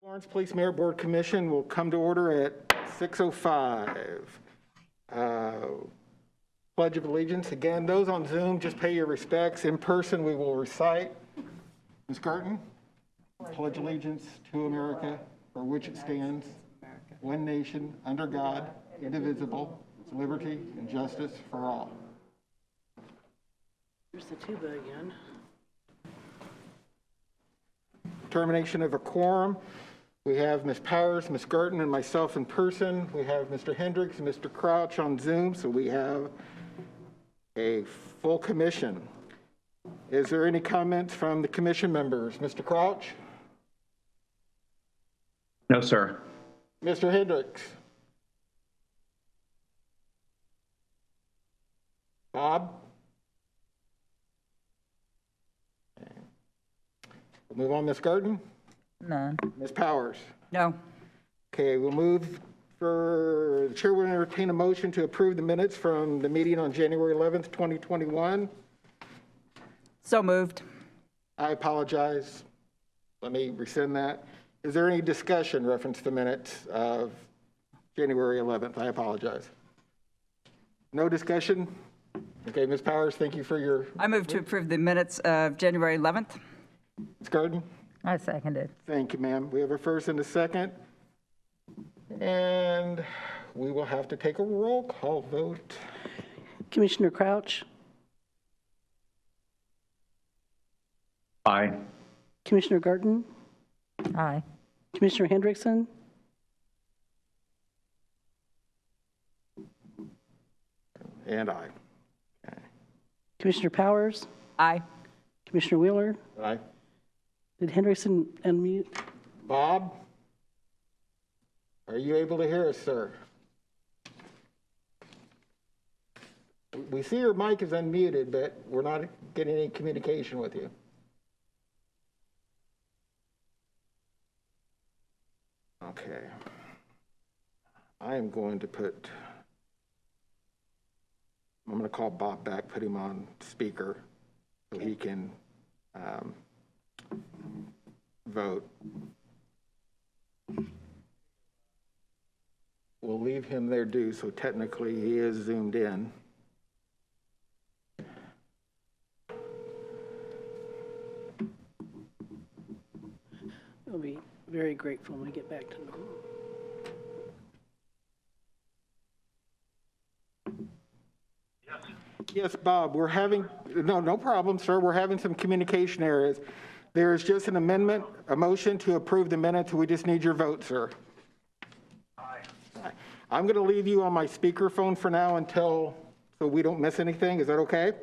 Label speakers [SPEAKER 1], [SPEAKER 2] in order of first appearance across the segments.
[SPEAKER 1] Lawrence Police Merit Board Commission will come to order at 6:05. Pledge of Allegiance. Again, those on Zoom, just pay your respects. In person, we will recite. Ms. Garten? Pledge allegiance to America, for which it stands, one nation, under God, indivisible, with liberty and justice for all.
[SPEAKER 2] Here's the tuba again.
[SPEAKER 1] Termination of a quorum. We have Ms. Powers, Ms. Garten, and myself in person. We have Mr. Hendricks and Mr. Crouch on Zoom, so we have a full commission. Is there any comments from the commission members? Mr. Crouch?
[SPEAKER 3] No, sir.
[SPEAKER 1] Mr. Hendricks? Bob? Okay. We'll move on, Ms. Garten?
[SPEAKER 4] None.
[SPEAKER 1] Ms. Powers?
[SPEAKER 4] No.
[SPEAKER 1] Okay, we'll move for, the chair will entertain a motion to approve the minutes from the meeting on January 11th, 2021.
[SPEAKER 4] So moved.
[SPEAKER 1] I apologize. Let me rescind that. Is there any discussion reference to the minutes of January 11th? I apologize. No discussion? Okay, Ms. Powers, thank you for your...
[SPEAKER 4] I move to approve the minutes of January 11th.
[SPEAKER 1] Ms. Garden?
[SPEAKER 4] I seconded.
[SPEAKER 1] Thank you, ma'am. We have a first and a second. And we will have to take a roll call vote.
[SPEAKER 2] Commissioner Crouch,
[SPEAKER 3] Aye.
[SPEAKER 2] Commissioner Garten,
[SPEAKER 4] Aye.
[SPEAKER 2] Commissioner Hendrickson,
[SPEAKER 1] And aye. Okay.
[SPEAKER 2] Commissioner Powers,
[SPEAKER 4] Aye.
[SPEAKER 2] Commissioner Wheeler.
[SPEAKER 1] Aye.
[SPEAKER 2] Did Hendrickson unmute?
[SPEAKER 1] Bob? Are you able to hear us, sir? We see your mic is unmuted, but we're not getting any communication with you. Okay. I am going to I'm going to call Bob back, put him on speaker so he can vote. We'll leave him there due, so technically he is zoomed in.
[SPEAKER 2] I'll be very grateful when we get back to normal.
[SPEAKER 1] Yes, Bob, we're having, no problem, sir. We're having some communication errors. There is just an amendment, a motion to approve the minutes. We just need your vote, sir. Aye. I'm going to leave you on my speakerphone for now so we don't miss anything. Is that okay?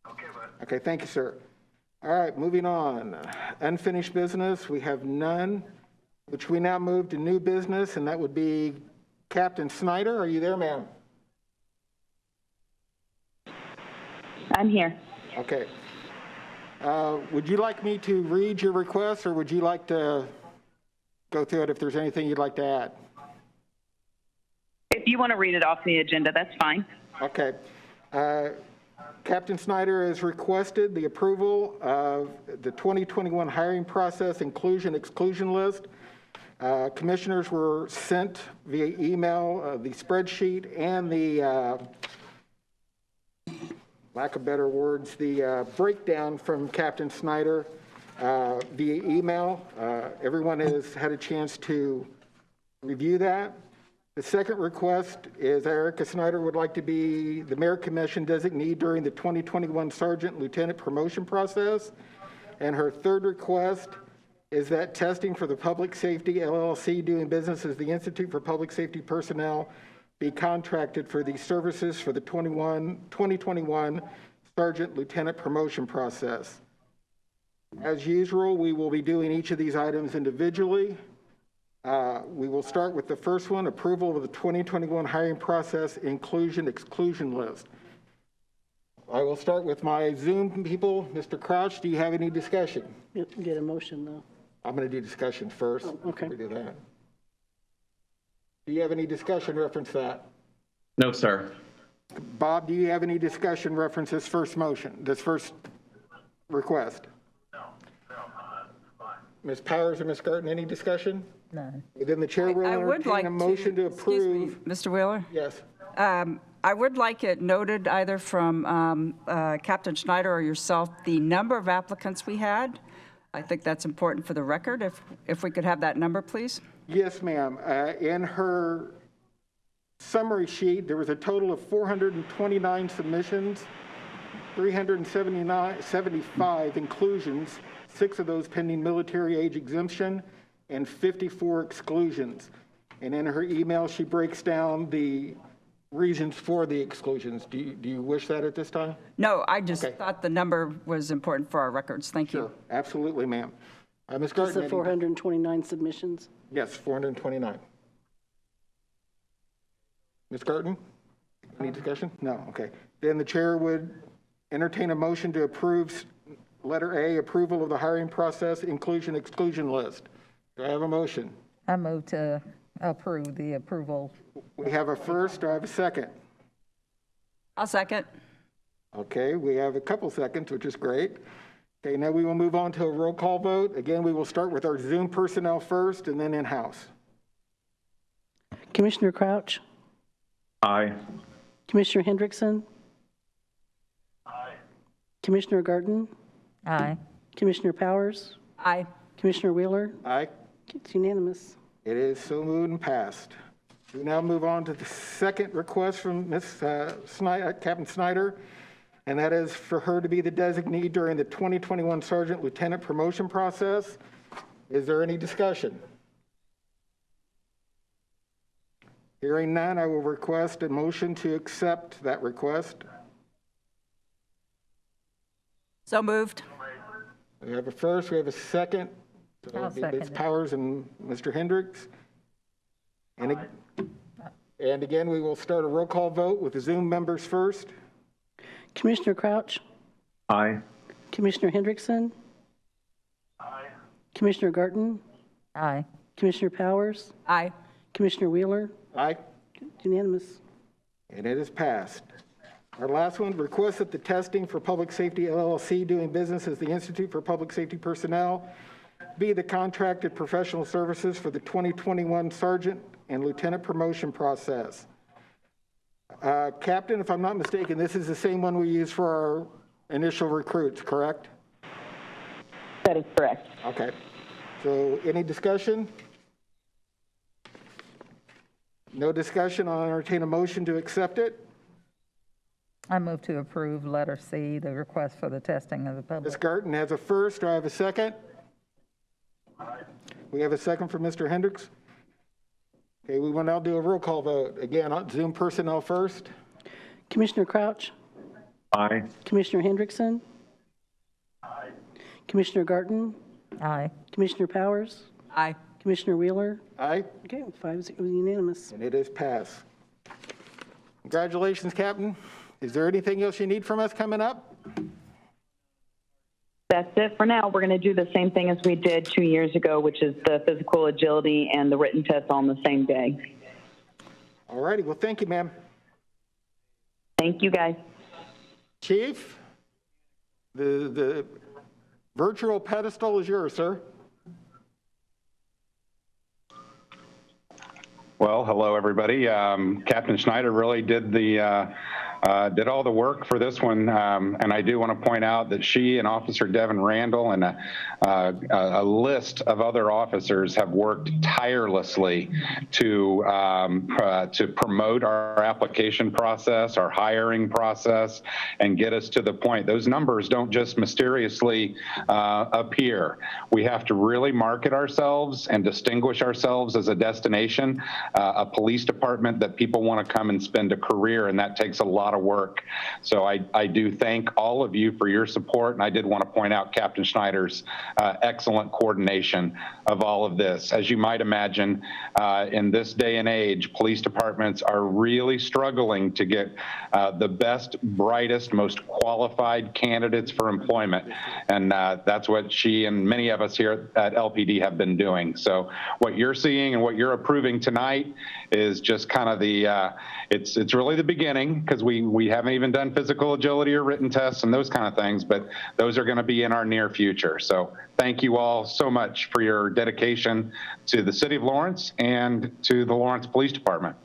[SPEAKER 1] Okay, bud. Okay, thank you, sir. All right, moving on. Unfinished business, we have none, which we now move to new business, and that would be Captain Snyder. Are you there, ma'am?
[SPEAKER 5] I'm here.
[SPEAKER 1] Okay. Would you like me to read your request, or would you like to go through it if there's anything you'd like to add?
[SPEAKER 5] If you want to read it off the agenda, that's fine.
[SPEAKER 1] Okay. Captain Snyder has requested the approval of the 2021 hiring process inclusion-exclusion list. Commissioners were sent via email the spreadsheet and the lack of better words, the breakdown from Captain Snyder via email. Everyone has had a chance to review that. The second request is Erica Snyder would like to be the Merit Commission designee during the 2021 Sergeant Lieutenant promotion process. And her third request is that testing for the Public Safety LLC doing business as the Institute for Public Safety Personnel be contracted for these services for the 2021 Sergeant Lieutenant promotion process. As usual, we will be doing each of these items individually. We will start with the first one, approval of the 2021 hiring process inclusion-exclusion list. I will start with my Zoom people. Mr. Crouch, do you have any discussion?
[SPEAKER 2] Get a motion, though.
[SPEAKER 1] I'm going to do discussion first.
[SPEAKER 2] Oh, okay.
[SPEAKER 1] We do that. Do you have any discussion reference that?
[SPEAKER 3] No, sir.
[SPEAKER 1] Bob, do you have any discussion reference this first motion, this first request? No, fine. Ms. Powers or Ms. Garten, any discussion?
[SPEAKER 4] None.
[SPEAKER 1] Then the chair will
[SPEAKER 4] I would like
[SPEAKER 1] entertain a motion to
[SPEAKER 4] excuse me,
[SPEAKER 1] approve.
[SPEAKER 4] Mr. Wheeler?
[SPEAKER 1] Yes.
[SPEAKER 4] I would like it noted either from Captain Schneider or yourself, the number of applicants we had. I think that's important for the record. If we could have that number, please.
[SPEAKER 1] Yes, ma'am. In her summary sheet, there was a total of 429 submissions, 375 inclusions, 6 of those pending military age exemption, and 54 exclusions. And in her email, she breaks down the reasons for the exclusions. Do you wish that at this time?
[SPEAKER 4] No, I just
[SPEAKER 1] Okay.
[SPEAKER 4] thought the number was important for our records. Thank you.
[SPEAKER 1] Sure, absolutely, ma'am. Ms.
[SPEAKER 2] Just
[SPEAKER 1] Garten?
[SPEAKER 2] the
[SPEAKER 1] any-
[SPEAKER 2] 429 submissions?
[SPEAKER 1] Yes, 429. Ms. Garten? Any discussion? No, okay. Then the chair would entertain a motion to approve letter A, approval of the hiring process, inclusion, exclusion list. Do I have a motion?
[SPEAKER 4] I move to approve the approval.
[SPEAKER 1] We have a first, do I have a second?
[SPEAKER 4] I'll second.
[SPEAKER 1] Okay, we have a couple seconds, which is great. Okay, now we will move on to a roll call vote. Again, we will start with our Zoom personnel first and then in-house.
[SPEAKER 2] Commissioner Crouch?
[SPEAKER 3] Aye.
[SPEAKER 2] Commissioner Hendrickson? Aye. Commissioner Garten?
[SPEAKER 4] Aye.
[SPEAKER 2] Commissioner Powers?
[SPEAKER 4] Aye.
[SPEAKER 2] Commissioner Wheeler?
[SPEAKER 1] Aye.
[SPEAKER 2] It's unanimous.
[SPEAKER 1] It is so moved and passed. We now move on to the second request from Captain Snyder, and that is for her to be the designee during the 2021 Sergeant Lieutenant promotion process. Is there any discussion? Hearing none, I will request a motion to accept that request.
[SPEAKER 4] So moved.
[SPEAKER 1] We have a first, we have a second. So
[SPEAKER 4] I'll
[SPEAKER 1] it'll be
[SPEAKER 4] second
[SPEAKER 1] Ms.
[SPEAKER 4] it.
[SPEAKER 1] Powers and Mr. Hendricks. And again, we will start a roll call vote with the Zoom members first.
[SPEAKER 2] Commissioner Crouch?
[SPEAKER 3] Aye.
[SPEAKER 2] Commissioner Hendrickson? Aye. Commissioner Garten?
[SPEAKER 4] Aye.
[SPEAKER 2] Commissioner Powers?
[SPEAKER 4] Aye.
[SPEAKER 2] Commissioner Wheeler?
[SPEAKER 1] Aye.
[SPEAKER 2] It's unanimous.
[SPEAKER 1] And it is passed. Our last one, request that the testing for Public Safety LLC doing business as the Institute for Public Safety Personnel be the contracted professional services for the 2021 Sergeant and Lieutenant promotion process. Captain, if I'm not mistaken, this is the same one we use for our initial recruits, correct?
[SPEAKER 5] That is correct.
[SPEAKER 1] Okay. So any discussion? No discussion. I'll entertain a motion to accept it.
[SPEAKER 4] I move to approve letter C, the request for the testing of the
[SPEAKER 1] Ms.
[SPEAKER 4] public.
[SPEAKER 1] Garten has a first. Do I have a second? We have a second for Mr. Hendricks. Okay, we will now do a roll call vote. Again, on Zoom personnel first.
[SPEAKER 2] Commissioner Crouch?
[SPEAKER 3] Aye.
[SPEAKER 2] Commissioner Hendrickson? Aye. Commissioner Garten?
[SPEAKER 4] Aye.
[SPEAKER 2] Commissioner Powers?
[SPEAKER 4] Aye.
[SPEAKER 2] Commissioner Wheeler?
[SPEAKER 1] Aye,
[SPEAKER 2] Okay, 5-0 unanimous.
[SPEAKER 1] and it is passed. Congratulations, Captain. Is there anything else you need from us coming up?
[SPEAKER 5] That's it for now. We're going to do the same thing as we did 2 years ago, which is the physical agility and the written test on the same day.
[SPEAKER 1] All righty, well, thank you, ma'am.
[SPEAKER 5] Thank you, guys.
[SPEAKER 1] Chief, the virtual pedestal is yours, sir.
[SPEAKER 6] Well, hello, everybody. Captain Schneider really did all the work for this one, and I do want to point out that she and Officer Devin Randall and a list of other officers have worked tirelessly to promote our application process, our hiring process, and get us to the point. Those numbers don't just mysteriously appear. We have to really market ourselves and distinguish ourselves as a destination, a police department that people want to come and spend a career, and that takes a lot of work. So I do thank all of you for your support, and I did want to point out Captain Schneider's excellent coordination of all of this. As you might imagine, in this day and age, police departments are really struggling to get the best, brightest, most qualified candidates for employment, and that's what she and many of us here at LPD have been doing. So what you're seeing and what you're approving tonight is just kind of the, it's really the beginning, because we we haven't even done physical agility or written tests and those kind of things, but those are going to be in our near future. So thank you all so much for your dedication to the city of Lawrence and to the Lawrence Police Department.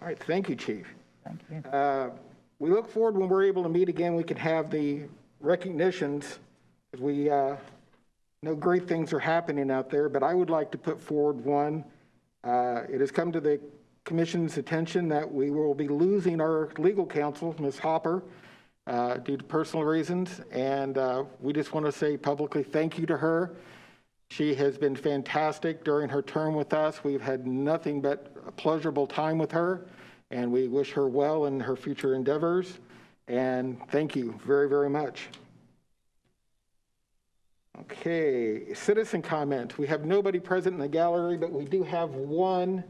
[SPEAKER 1] All right, thank you, Chief. Thank you. We look forward when we're able to meet again, we can have the recognitions. We know great things are happening out there, but I would like to put forward one. It has come to the Commission's attention that we will be losing our legal counsel, Ms. Hopper, due to personal reasons, and we just want to say publicly thank you to her. She has been fantastic during her term with us. We've had nothing but a pleasurable time with her, and we wish her well in her future endeavors, and thank you very, very much. Okay, citizen comment. We have nobody present in the gallery, but we do have one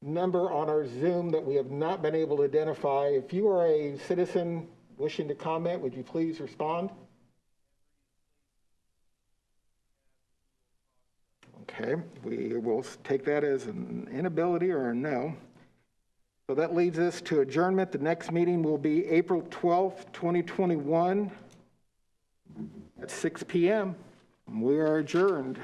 [SPEAKER 1] number on our Zoom that we have not been able to identify. If you are a citizen wishing to comment, would you please respond? Okay, we will take that as an inability or a no. So that leads us to adjournment. The next meeting will be April 12th, 2021 at 6 p.m. We are adjourned.